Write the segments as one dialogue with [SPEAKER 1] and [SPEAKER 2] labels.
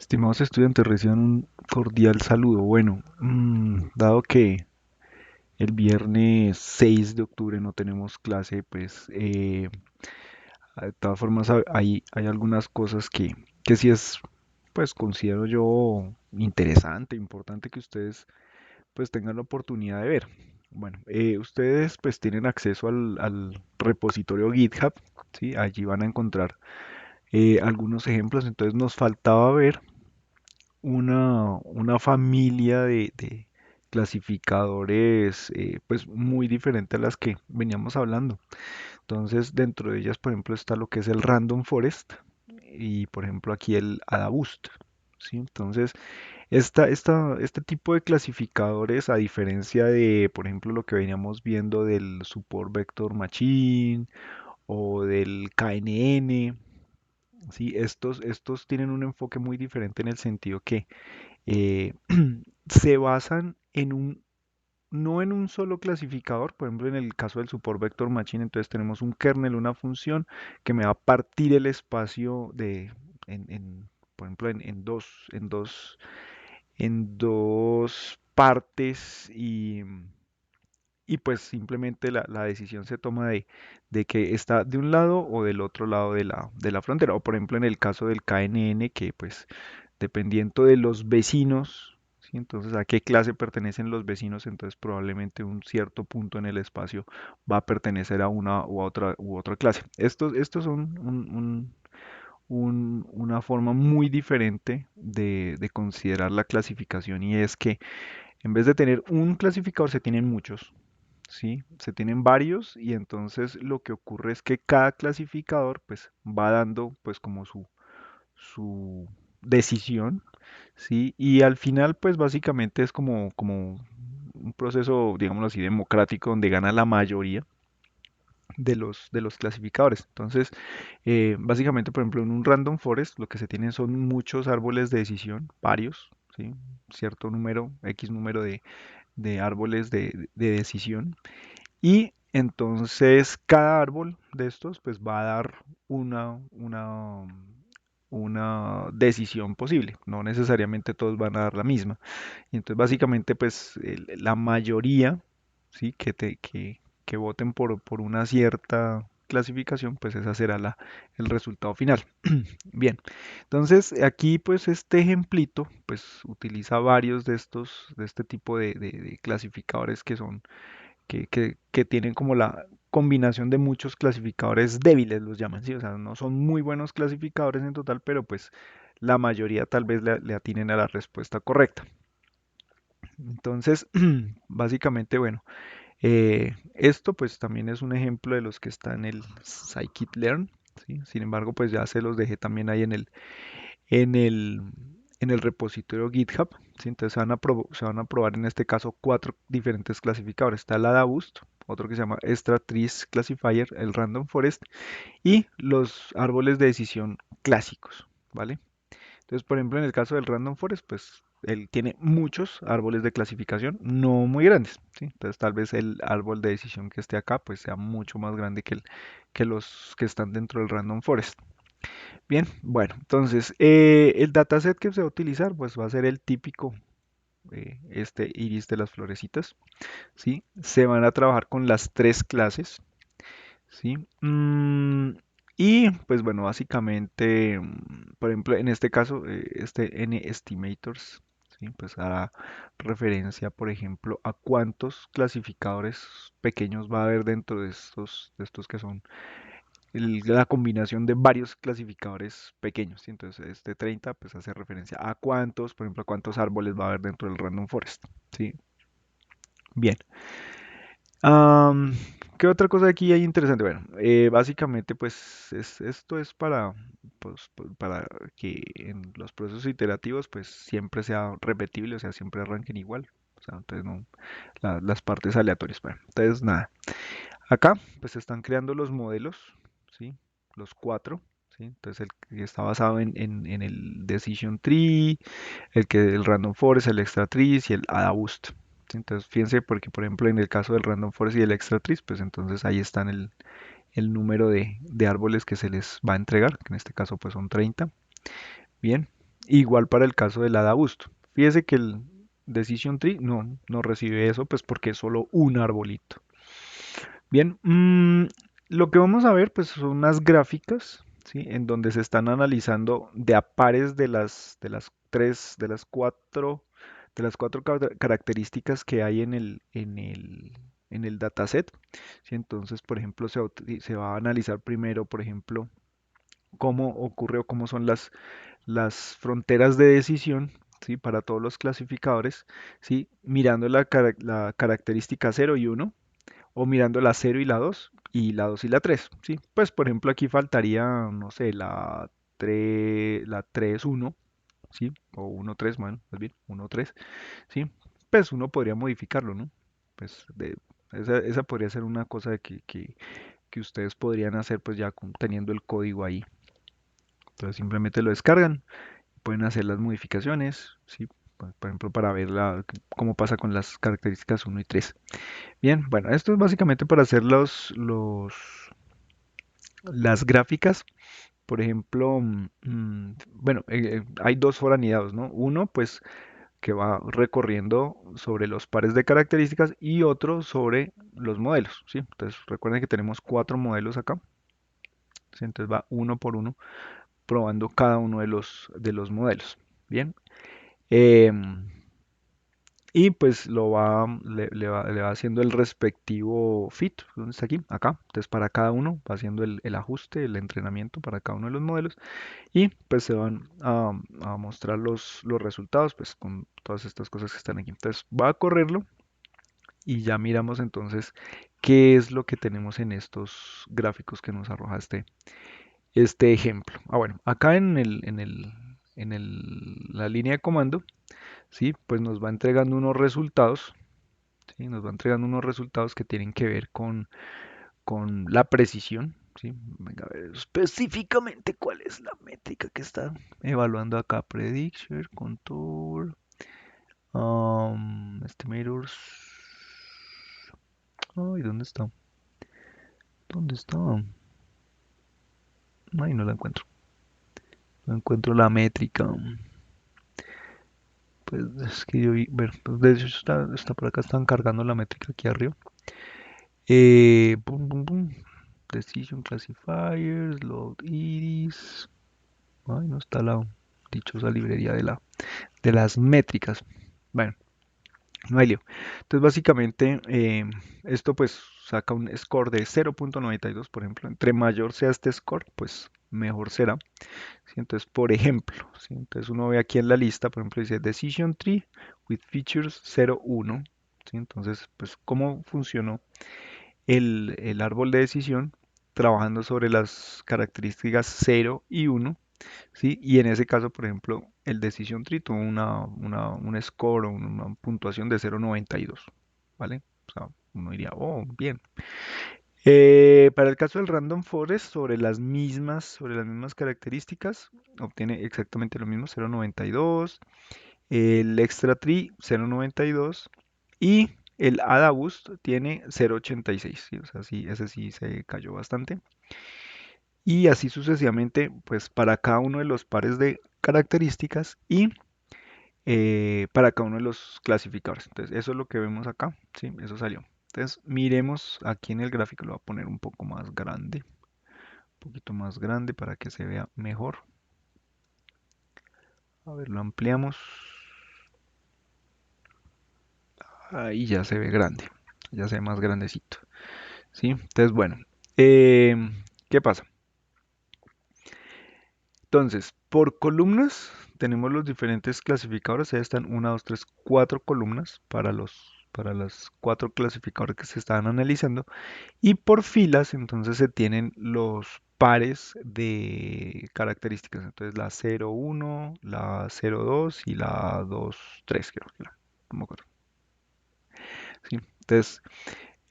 [SPEAKER 1] Estimados estudiantes, reciban un cordial saludo. Bueno, dado que el viernes 6 de octubre no tenemos clase, pues de todas formas hay algunas cosas que sí es, pues considero yo interesante, importante que ustedes pues tengan la oportunidad de ver. Bueno, ustedes pues tienen acceso al repositorio GitHub, ¿sí? Allí van a encontrar algunos ejemplos, entonces nos faltaba ver una familia de clasificadores pues muy diferente a las que veníamos hablando. Entonces, dentro de ellas, por ejemplo, está lo que es el Random Forest y, por ejemplo, aquí el AdaBoost. ¿Sí? Entonces, este tipo de clasificadores, a diferencia de, por ejemplo, lo que veníamos viendo del Support Vector Machine o del KNN, ¿sí? Estos tienen un enfoque muy diferente en el sentido que eh, se basan en no en un solo clasificador, por ejemplo, en el caso del support vector machine, entonces tenemos un kernel, una función que me va a partir el espacio por ejemplo, en dos partes y pues simplemente la decisión se toma de que está de un lado o del otro lado de la frontera. O por ejemplo en el caso del KNN, que pues dependiendo de los vecinos, ¿sí? Entonces a qué clase pertenecen los vecinos, entonces probablemente un cierto punto en el espacio va a pertenecer a una u otra clase. Estos son una forma muy diferente de considerar la clasificación y es que en vez de tener un clasificador se tienen muchos. ¿Sí? Se tienen varios y entonces lo que ocurre es que cada clasificador pues va dando pues como su decisión, ¿sí? Y al final pues básicamente es como un proceso, digámoslo así, democrático donde gana la mayoría de los clasificadores. Entonces, básicamente, por ejemplo, en un random forest lo que se tienen son muchos árboles de decisión, varios, ¿sí? Cierto número, X número de árboles de decisión. Y entonces cada árbol de estos pues va a dar una decisión posible. No necesariamente todos van a dar la misma. Y entonces básicamente pues la mayoría, ¿sí? que voten por una cierta clasificación, pues esa será el resultado final. Bien, entonces aquí pues este ejemplito pues utiliza varios de este tipo de clasificadores que tienen como la combinación de muchos clasificadores débiles, los llaman, ¿sí? O sea, no son muy buenos clasificadores en total, pero pues la mayoría tal vez le atinen a la respuesta correcta. Entonces, básicamente, bueno, esto pues también es un ejemplo de los que está en el scikit-learn, ¿sí? Sin embargo, pues ya se los dejé también ahí en el, en el repositorio GitHub, ¿sí? Entonces se van a probar en este caso cuatro diferentes clasificadores. Está el AdaBoost, otro que se llama Extra Trees Classifier, el Random Forest y los árboles de decisión clásicos, ¿vale? Entonces, por ejemplo, en el caso del Random Forest, pues él tiene muchos árboles de clasificación, no muy grandes, ¿sí? Entonces, tal vez el árbol de decisión que esté acá, pues sea mucho más grande que los que están dentro del Random Forest. Bien, bueno, entonces el dataset que se va a utilizar pues va a ser el típico, este iris de las florecitas, ¿sí? Se van a trabajar con las tres clases, ¿sí? Y pues bueno, básicamente, por ejemplo, en este caso, este NEstimators, ¿sí? Pues hará referencia, por ejemplo, a cuántos clasificadores pequeños va a haber dentro de estos que son la combinación de varios clasificadores pequeños, ¿sí? Entonces, este 30 pues hace referencia a cuántos, por ejemplo, a cuántos árboles va a haber dentro del random forest, ¿sí? Bien. Am, ¿Qué otra cosa aquí hay interesante? Bueno, básicamente pues esto es para que en los procesos iterativos pues siempre sea repetible, o sea, siempre arranquen igual. O sea, entonces no, las partes aleatorias. Bueno, entonces nada. Acá pues se están creando los modelos, ¿sí? Los cuatro, ¿sí? Entonces el que está basado en el Decision Tree, el Random Forest, el Extra Trees y el AdaBoost. ¿Sí? Entonces fíjense porque por ejemplo en el caso del Random Forest y el Extra Trees, pues entonces ahí están el número de árboles que se les va a entregar, que en este caso pues son 30. Bien. Igual para el caso del AdaBoost. Fíjese que el Decision Tree no recibe eso, pues porque es solo un arbolito. Bien, lo que vamos a ver pues son unas gráficas, ¿sí? En donde se están analizando de a pares de las cuatro características que hay en el dataset, ¿sí? Entonces, por ejemplo, se va a analizar primero, por ejemplo, cómo ocurre o cómo son las fronteras de decisión, ¿sí? Para todos los clasificadores, ¿sí? Mirando la característica 0 y 1 o mirando la 0 y la 2 y la 2 y la 3, ¿sí? Pues por ejemplo aquí faltaría, no sé, la 3 1, ¿sí? O 1 3, bueno, más bien, 1 3, ¿sí? Pues uno podría modificarlo, ¿no? Pues esa podría ser una cosa que ustedes podrían hacer pues ya teniendo el código ahí. Entonces simplemente lo descargan, pueden hacer las modificaciones, ¿sí? Por ejemplo, para ver cómo pasa con las características 1 y 3. Bien, bueno, esto es básicamente para hacer las gráficas. Por ejemplo, bueno, hay dos foranidados, ¿no? Uno, pues, que va recorriendo sobre los pares de características y otro sobre los modelos, ¿sí? Entonces, recuerden que tenemos cuatro modelos acá, ¿sí? Entonces va uno por uno probando cada uno de los modelos. Bien. Em, y pues le va haciendo el respectivo fit. ¿Dónde está aquí? Acá. Entonces para cada uno va haciendo el ajuste, el entrenamiento para cada uno de los modelos. Y pues se van a mostrar los resultados pues con todas estas cosas que están aquí. Entonces va a correrlo y ya miramos entonces qué es lo que tenemos en estos gráficos que nos arroja este ejemplo. Bueno, acá la línea de comando, ¿sí? Pues nos va entregando unos resultados, ¿sí? Nos va entregando unos resultados que tienen que ver con la precisión, ¿sí? Venga, a ver específicamente cuál es la métrica que está evaluando acá. Prediction, Contour, Estimators. Ay, ¿dónde está? ¿Dónde está? Ay, no la encuentro. No encuentro la métrica. Pues es que yo vi, bueno, pues de hecho está por acá, están cargando la métrica aquí arriba. Pum, pum, pum. Decision Classifiers, Load Iris. Ay, no está la dichosa librería de las métricas. Bueno, no hay lío. Entonces, básicamente, esto pues saca un score de 0.92, por ejemplo. Entre mayor sea este score, pues mejor será. ¿Sí? Entonces, por ejemplo, ¿sí? Entonces uno ve aquí en la lista, por ejemplo, dice Decision Tree with Features 0.1. ¿Sí? Entonces, pues, ¿cómo funcionó el árbol de decisión trabajando sobre las características 0 y 1? ¿Sí? Y en ese caso, por ejemplo, el Decision Tree tuvo un score o una puntuación de 0.92, ¿vale? O sea, uno diría, oh, bien. Para el caso del Random Forest, sobre las mismas características, obtiene exactamente lo mismo, 0.92. El Extra Tree, 0.92. Y el Ada Boost tiene 0.86. ¿Sí? O sea, sí, ese sí se cayó bastante. Y así sucesivamente, pues para cada uno de los pares de características y para cada uno de los clasificadores. Entonces, eso es lo que vemos acá, ¿sí? Eso salió. Entonces, miremos aquí en el gráfico, lo voy a poner un poco más grande, un poquito más grande para que se vea mejor. A ver, lo ampliamos. Ahí ya se ve grande, ya se ve más grandecito, ¿sí? Entonces, bueno, eh, ¿qué pasa? Entonces, por columnas tenemos los diferentes clasificadores. Ahí están una, 2, 3, 4 columnas para las cuatro clasificadores que se estaban analizando. Y por filas, entonces se tienen los pares de características. Entonces, la 0, 1, la 0, 2 y la 2, 3, creo que era. No me acuerdo. Sí. Entonces,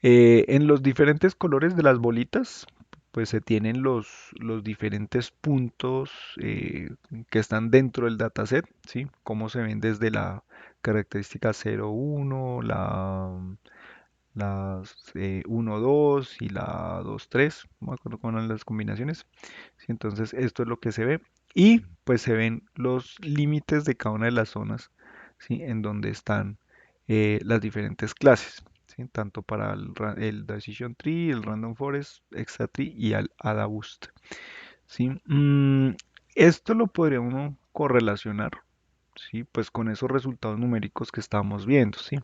[SPEAKER 1] en los diferentes colores de las bolitas, pues se tienen los diferentes puntos que están dentro del dataset, ¿sí? Cómo se ven desde la característica 0, 1, las 1, 2 y la 2, 3, no me acuerdo cómo eran las combinaciones. Sí, entonces esto es lo que se ve. y pues se ven los límites de cada una de las zonas, ¿sí? En donde están las diferentes clases, ¿sí? Tanto para el Decision Tree, el Random Forest, Extra Tree y el AdaBoost, ¿sí? Esto lo podría uno correlacionar, ¿sí? Pues con esos resultados numéricos que estábamos viendo, ¿sí?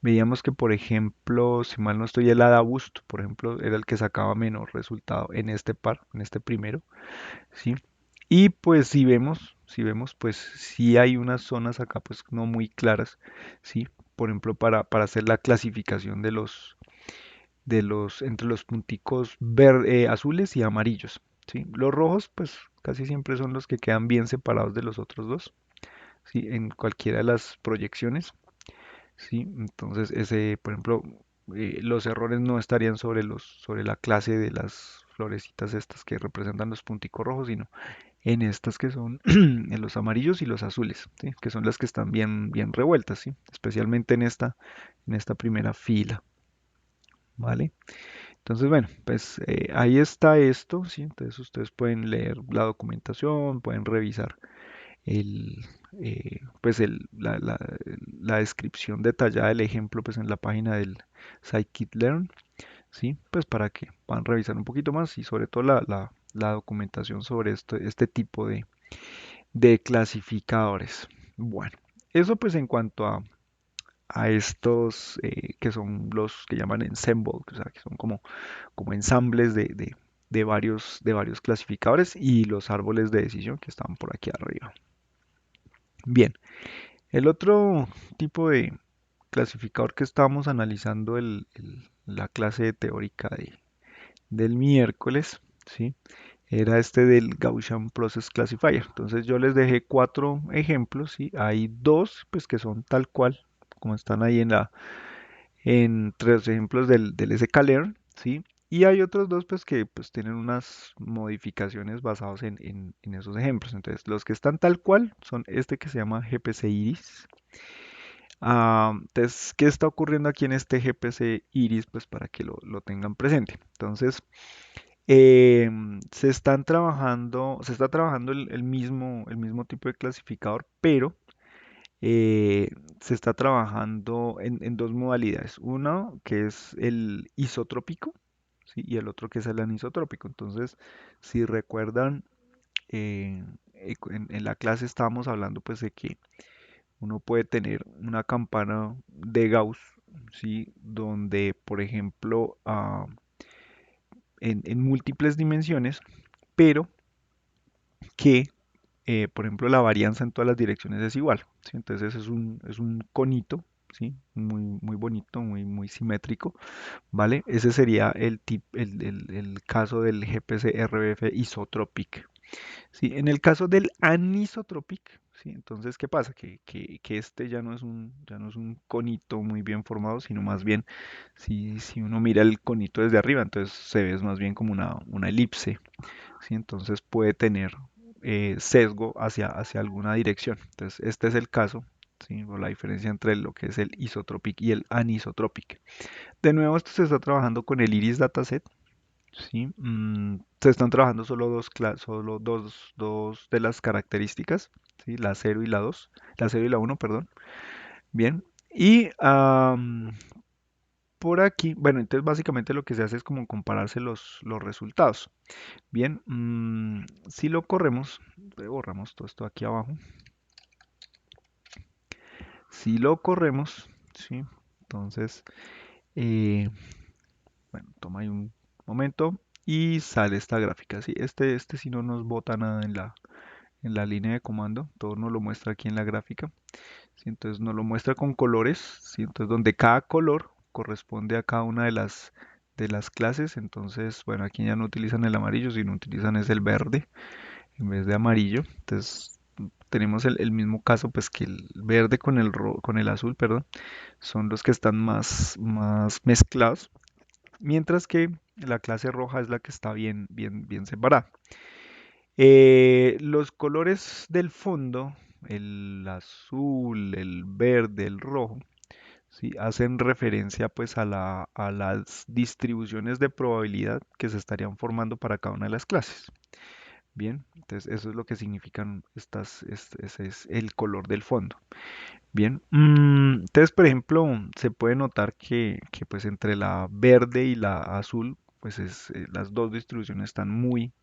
[SPEAKER 1] Veíamos que, por ejemplo, si mal no estoy, el AdaBoost, por ejemplo, era el que sacaba menor resultado en este par, en este primero, ¿sí? Y pues si vemos, pues sí hay unas zonas acá pues no muy claras, ¿sí? Por ejemplo, para hacer la clasificación entre los punticos azules y amarillos, ¿sí? Los rojos pues casi siempre son los que quedan bien separados de los otros dos, ¿sí? En cualquiera de las proyecciones, ¿sí? Entonces ese, por ejemplo, los errores no estarían sobre la clase de las florecitas estas que representan los punticos rojos, sino en estas que son en los amarillos y los azules, ¿sí? Que son las que están bien, bien revueltas, ¿sí? Especialmente en esta primera fila, ¿vale? Entonces, bueno, pues ahí está esto, ¿sí? Entonces ustedes pueden leer la documentación, pueden revisar el, pues la descripción detallada del ejemplo pues en la página del Scikit-Learn, ¿sí? Pues para que puedan revisar un poquito más y sobre todo la documentación sobre este tipo de clasificadores. Bueno, eso pues en cuanto a estos que son los que llaman ensemble, o sea, que son como ensambles de varios clasificadores y los árboles de decisión que están por aquí arriba. Bien, el otro tipo de clasificador que estábamos analizando la clase teórica del miércoles, ¿sí? Era este del Gaussian Process Classifier. Entonces yo les dejé 4 ejemplos, ¿sí? Hay dos, pues que son tal cual, como están ahí en 3 ejemplos del sklearn, ¿sí? Y hay otros dos, pues que pues tienen unas modificaciones basados en esos ejemplos. Entonces los que están tal cual son este que se llama GPC Iris. Entonces, ¿qué está ocurriendo aquí en este GPC Iris? Pues para que lo tengan presente. Entonces, se está trabajando el mismo tipo de clasificador, pero eh, se está trabajando en dos modalidades. Uno que es el isotrópico, ¿sí? Y el otro que es el anisotrópico. Entonces, si recuerdan, en la clase estábamos hablando pues de que uno puede tener una campana de Gauss, ¿sí? Donde, por ejemplo, en múltiples dimensiones, pero que, por ejemplo, la varianza en todas las direcciones es igual, ¿sí? Entonces es un conito, ¿sí? Muy, muy bonito, muy, muy simétrico, ¿vale? Ese sería el caso del GPC-RBF isotropic, ¿sí? En el caso del anisotropic, ¿sí? Entonces, ¿qué pasa? Que este ya no es un conito muy bien formado, sino más bien, si uno mira el conito desde arriba, entonces se ve más bien como una elipse, ¿sí? Entonces puede tener sesgo hacia alguna dirección. Entonces, este es el caso, ¿sí? O la diferencia entre lo que es el isotropic y el anisotropic. De nuevo, esto se está trabajando con el Iris Dataset, ¿sí? Se están trabajando solo dos de las características, ¿sí? La 0 y la 2, la 0 y la 1, perdón. Bien. Y por aquí, bueno, entonces básicamente lo que se hace es como compararse los resultados. Bien, si lo corremos, borramos todo esto aquí abajo. Si lo corremos, ¿sí? Entonces, eh, bueno, toma ahí un momento y sale esta gráfica, ¿sí? Este sí no nos bota nada en la línea de comando, todo nos lo muestra aquí en la gráfica, ¿sí? Entonces nos lo muestra con colores, ¿sí? Entonces donde cada color corresponde a cada una de las clases, entonces, bueno, aquí ya no utilizan el amarillo, sino utilizan es el verde en vez de amarillo. Entonces tenemos el mismo caso, pues que el verde con el azul, perdón, son los que están más mezclados, mientras que la clase roja es la que está bien, bien, bien separada. Los colores del fondo, el azul, el verde, el rojo, ¿sí? Hacen referencia pues a las distribuciones de probabilidad que se estarían formando para cada una de las clases. Bien, entonces eso es lo que significan ese es el color del fondo. Bien, entonces por ejemplo se puede notar que pues entre la verde y la azul pues las dos distribuciones están muy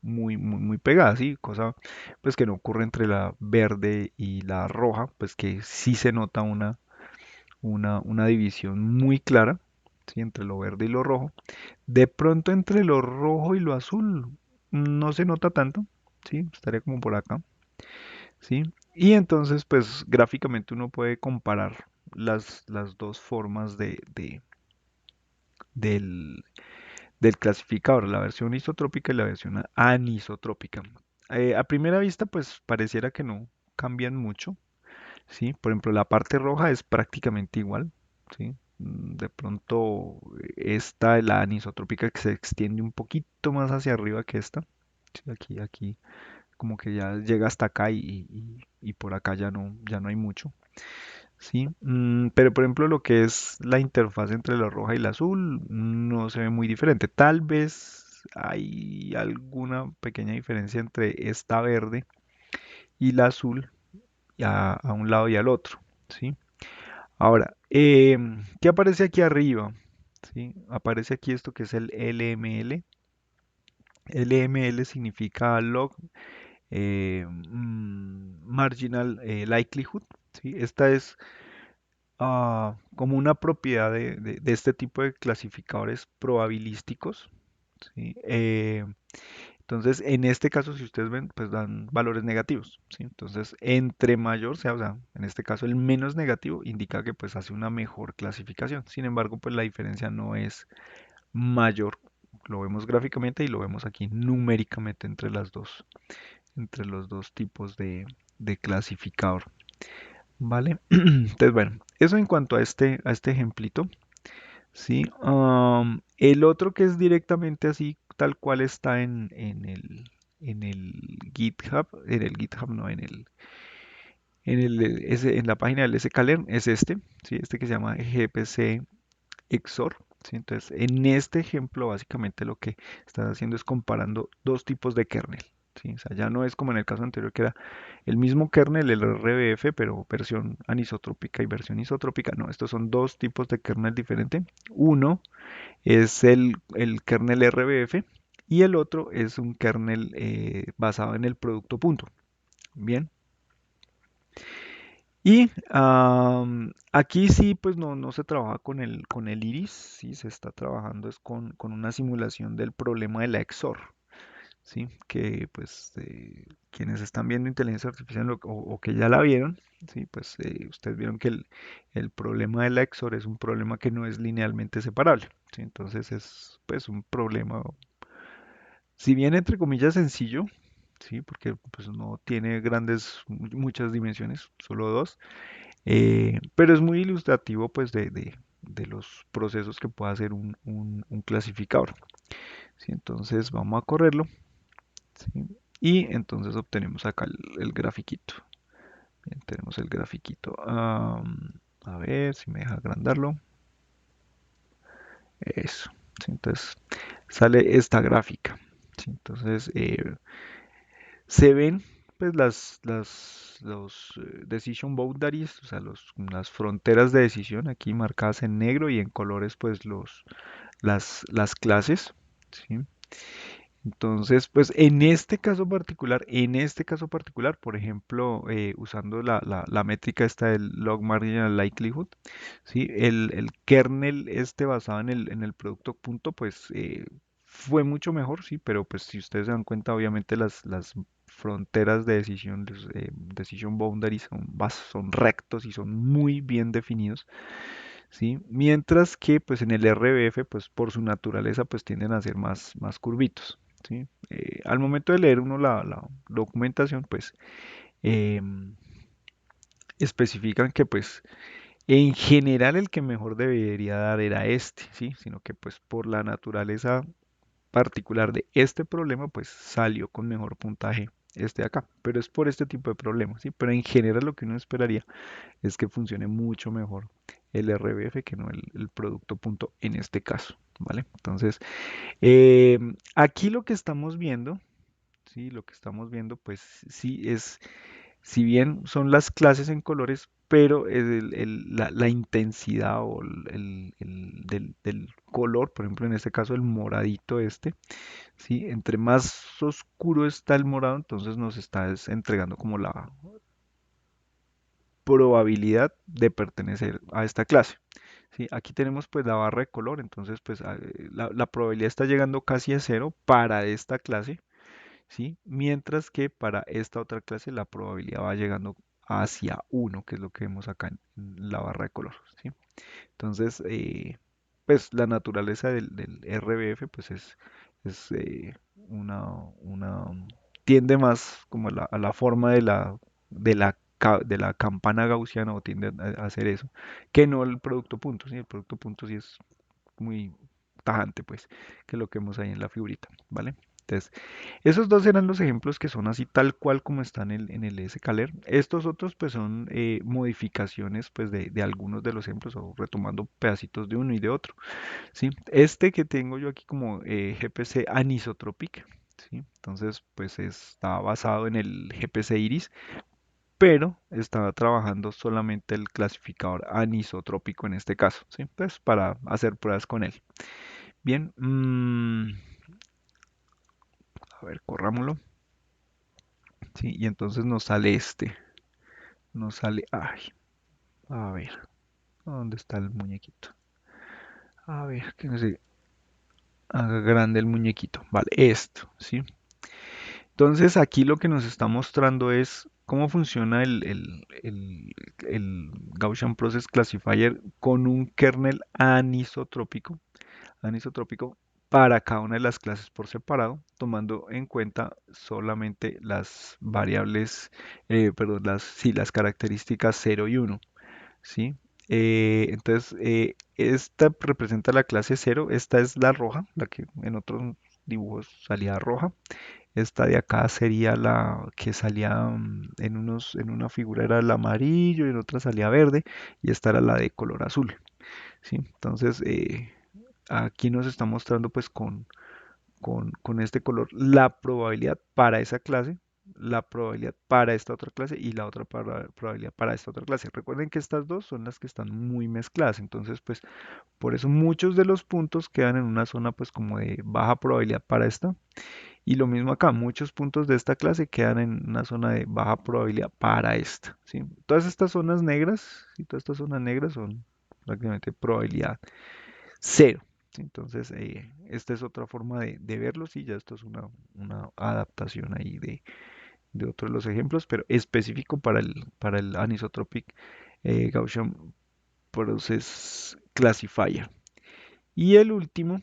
[SPEAKER 1] pegadas, ¿sí? Cosa pues que no ocurre entre la verde y la roja, pues que sí se nota una división muy clara, ¿sí? Entre lo verde y lo rojo. De pronto entre lo rojo y lo azul no se nota tanto, ¿sí? Estaría como por acá, ¿sí? Y entonces, pues gráficamente uno puede comparar las dos formas del, del clasificador, la versión isotrópica y la versión anisotrópica. A primera vista, pues pareciera que no cambian mucho, ¿sí? Por ejemplo, la parte roja es prácticamente igual, ¿sí? De pronto, esta, la anisotrópica, que se extiende un poquito más hacia arriba que esta, ¿sí? Aquí como que ya llega hasta acá y por acá ya no hay mucho, ¿sí? Pero por ejemplo lo que es la interfaz entre la roja y la azul no se ve muy diferente. Tal vez hay alguna pequeña diferencia entre esta verde y la azul a un lado y al otro, ¿sí? Ahora, ¿qué aparece aquí arriba? ¿Sí? Aparece aquí esto que es el LML. LML significa log marginal likelihood, ¿sí? Esta es como una propiedad de este tipo de clasificadores probabilísticos, ¿sí? Entonces, en este caso, si ustedes ven, pues dan valores negativos, ¿sí? Entonces, entre mayor sea, o sea, en este caso el menos negativo indica que pues hace una mejor clasificación. Sin embargo, pues la diferencia no es mayor. Lo vemos gráficamente y lo vemos aquí numéricamente entre los dos tipos de clasificador. ¿Vale? Entonces, bueno, eso en cuanto a este ejemplito, ¿sí? El otro que es directamente así, tal cual está en el GitHub, no, en la página del sklearn, es este, ¿sí? Este que se llama GPC XOR. ¿Sí? Entonces, en este ejemplo, básicamente lo que estás haciendo es comparando dos tipos de kernel. ¿Sí? O sea, ya no es como en el caso anterior que era el mismo kernel, el RBF, pero versión anisotrópica y versión isotrópica. No, estos son dos tipos de kernel diferentes. Uno es el kernel RBF y el otro es un kernel basado en el producto punto. Bien. Y aquí sí, pues no se trabaja con el iris, sí, se está trabajando es con una simulación del problema de la XOR, sí, que pues quienes están viendo inteligencia artificial o que ya la vieron, sí, pues ustedes vieron que el problema de la XOR es un problema que no es linealmente separable, sí, entonces es pues un problema, si bien entre comillas sencillo, sí, porque pues no tiene muchas dimensiones, solo dos. Pero es muy ilustrativo pues de los procesos que puede hacer un clasificador. ¿Sí? Entonces vamos a correrlo, ¿sí? Y entonces obtenemos acá el grafiquito. Bien, tenemos el grafiquito. A ver si me deja agrandarlo. Eso. ¿Sí? Entonces sale esta gráfica. ¿Sí? Entonces se ven pues los decision boundaries, o sea, las fronteras de decisión aquí marcadas en negro y en colores pues las clases, ¿sí? Entonces, pues en este caso particular, por ejemplo, usando la métrica esta del log marginal likelihood, ¿sí? El kernel este basado en el producto punto, pues fue mucho mejor, sí, pero pues si ustedes se dan cuenta, obviamente las fronteras de decisión, los decision boundaries son rectos y son muy bien definidos. ¿Sí? Mientras que pues en el RBF pues por su naturaleza pues tienden a ser más curvitos, ¿sí? Al momento de leer uno la documentación pues em, especifican que pues en general el que mejor debería dar era este, ¿sí? Sino que pues por la naturaleza particular de este problema pues salió con mejor puntaje este de acá, pero es por este tipo de problemas, ¿sí? Pero en general lo que uno esperaría es que funcione mucho mejor el RBF que no el producto punto en este caso, ¿vale? Entonces, aquí lo que estamos viendo, ¿sí? Lo que estamos viendo, pues sí es, si bien son las clases en colores, pero la intensidad o del color, por ejemplo, en este caso el moradito este, ¿sí? Entre más oscuro está el morado, entonces nos está entregando como la probabilidad de pertenecer a esta clase. ¿Sí? Aquí tenemos pues la barra de color, entonces pues la probabilidad está llegando casi a cero para esta clase, ¿sí? Mientras que para esta otra clase la probabilidad va llegando hacia uno, que es lo que vemos acá en la barra de color, ¿sí? Entonces, pues la naturaleza del RBF pues es tiende más como a la forma de la campana gaussiana o tiende a hacer eso, que no el producto punto, ¿sí? El producto punto sí es muy tajante, pues, que lo que vemos ahí en la figurita, ¿vale? Entonces, esos dos eran los ejemplos que son así tal cual como están en el Scaler. Estos otros pues son modificaciones pues de algunos de los ejemplos o retomando pedacitos de uno y de otro, ¿sí? Este que tengo yo aquí como GPC anisotropic, ¿sí? Entonces pues está basado en el GPC Iris, pero estaba trabajando solamente el clasificador anisotrópico en este caso, ¿sí? Pues para hacer pruebas con él. Bien, a ver, corrámoslo. Sí, y entonces nos sale nos sale, ay, a ver, ¿dónde está el muñequito? A ver, que no sé, haga grande el muñequito, vale, esto, ¿sí? Entonces aquí lo que nos está mostrando es cómo funciona el Gaussian Process Classifier con un kernel anisotrópico para cada una de las clases por separado, tomando en cuenta solamente las variables, perdón, sí, las características cero y uno. ¿Sí? Entonces, esta representa la clase cero, esta es la roja, la que en otros dibujos salía roja. Esta de acá sería la que salía en una figura era el amarillo y en otra salía verde, y esta era la de color azul. ¿Sí? Entonces, aquí nos está mostrando pues con este color la probabilidad para esa clase, la probabilidad para esta otra clase y la otra probabilidad para esta otra clase. Recuerden que estas dos son las que están muy mezcladas, entonces pues por eso muchos de los puntos quedan en una zona pues como de baja probabilidad para esta, y lo mismo acá, muchos puntos de esta clase quedan en una zona de baja probabilidad para esta, ¿sí? Todas estas zonas negras y todas estas zonas negras son prácticamente probabilidad cero. ¿Sí? Entonces, esta es otra forma de verlos y ya esto es una adaptación ahí de otros de los ejemplos, pero específico para el Anisotropic Gaussian Process Classifier. Y el último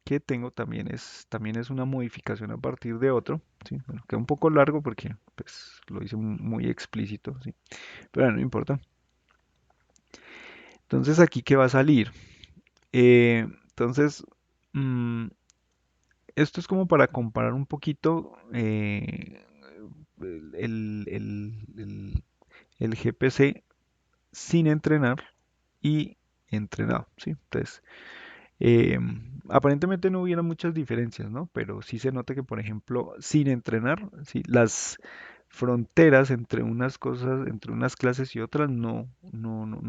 [SPEAKER 1] que tengo también es una modificación a partir de otro, ¿sí? Bueno, queda un poco largo porque pues, lo hice muy explícito, ¿sí? Pero bueno, no importa. Entonces, aquí, ¿qué va a salir? Entonces, mm, esto es como para comparar un poquito el GPC sin entrenar y entrenado, ¿sí? Entonces, eh, aparentemente no hubiera muchas diferencias, ¿no? Pero sí se nota que, por ejemplo, sin entrenar, ¿sí? Las fronteras entre unas cosas, entre unas clases y otras no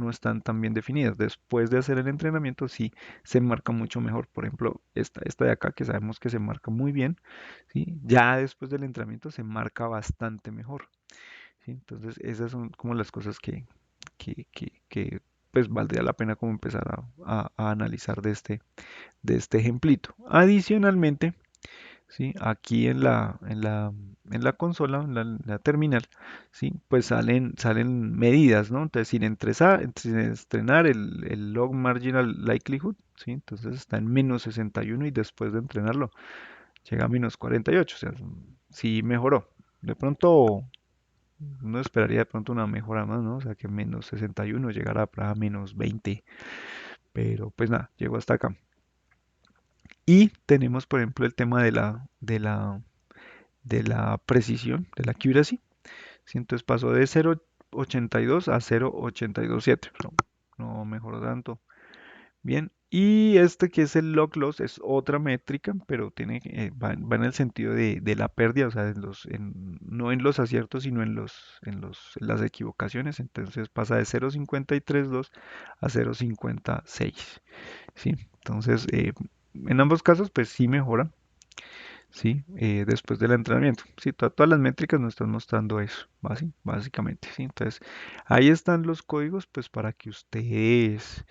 [SPEAKER 1] están tan bien definidas. Después de hacer el entrenamiento sí se marca mucho mejor. Por ejemplo, esta de acá que sabemos que se marca muy bien, ¿sí? Ya después del entrenamiento se marca bastante mejor, ¿sí? Entonces esas son como las cosas que pues valdría la pena como empezar a analizar de este ejemplito. Adicionalmente, ¿sí? Aquí en la consola, en la terminal, ¿sí? Pues salen medidas, ¿no? Entonces, sin estrenar el log marginal likelihood, ¿sí? Entonces está en menos 61 y después de entrenarlo llega a menos 48, o sea, sí mejoró. De pronto, uno esperaría de pronto una mejora más, ¿no? O sea, que menos 61 llegara a menos 20, pero pues nada, llegó hasta acá. Y tenemos, por ejemplo, el tema de la precisión, de la accuracy. ¿Sí? Entonces pasó de 0,82 a 0,827. No, no mejoró tanto. Bien, y este que es el log loss es otra métrica, pero tiene, va en el sentido de la pérdida, o sea, no en los aciertos, sino en las equivocaciones. Entonces pasa de 0,532 a 0,56. ¿Sí? Entonces, en ambos casos, pues sí mejora, ¿sí? Después del entrenamiento. Sí, todas las métricas nos están mostrando eso, básicamente, ¿sí? Entonces, ahí están los códigos, pues para que ustedes,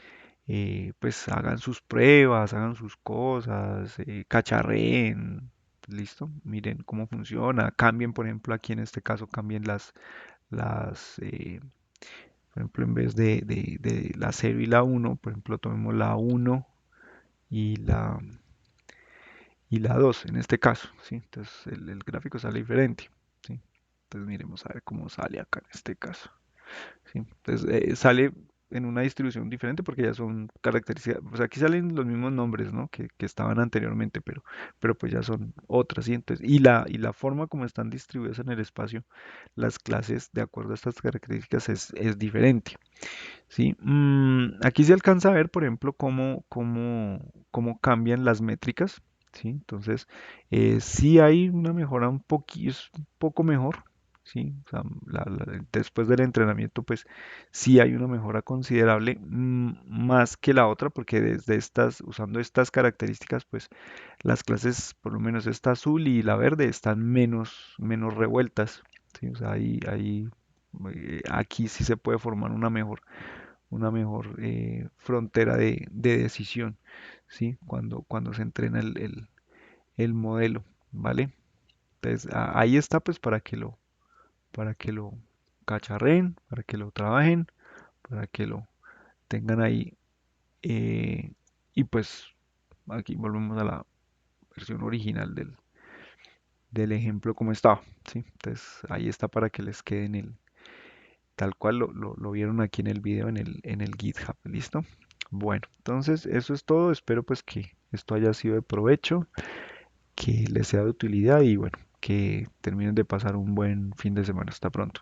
[SPEAKER 1] pues hagan sus pruebas, hagan sus cosas, cacharreen, listo, miren cómo funciona, cambien, por ejemplo, aquí en este caso, cambien por ejemplo, en vez de la 0 y la uno, por ejemplo, tomemos la uno y la 2 en este caso, ¿sí? Entonces el gráfico sale diferente, ¿sí? Entonces miremos a ver cómo sale acá en este caso, ¿sí? Entonces sale en una distribución diferente porque ya son características, pues aquí salen los mismos nombres, ¿no? Que estaban anteriormente, pero pues ya son otras, ¿sí? Entonces, y la forma como están distribuidas en el espacio, las clases de acuerdo a estas características es diferente. Sí, aquí se alcanza a ver, por ejemplo, cómo cambian las métricas, ¿sí? Entonces, sí hay una mejora es un poco mejor, ¿sí? O sea, después del entrenamiento, pues sí hay una mejora considerable, más que la otra, porque usando estas características, pues las clases, por lo menos esta azul y la verde, están menos revueltas, ¿sí? O sea, aquí sí se puede formar una mejor frontera de decisión, ¿sí? Cuando se entrena el modelo, ¿vale? Entonces, ahí está pues para que lo cacharren, para que lo trabajen, para que lo tengan ahí. Y pues aquí volvemos a la versión original del ejemplo como estaba, ¿sí? Entonces, ahí está para que les quede tal cual lo vieron aquí en el video, en el GitHub, ¿listo? Bueno, entonces eso es todo. Espero pues que esto haya sido de provecho, que les sea de utilidad y bueno, que terminen de pasar un buen fin de semana. Hasta pronto.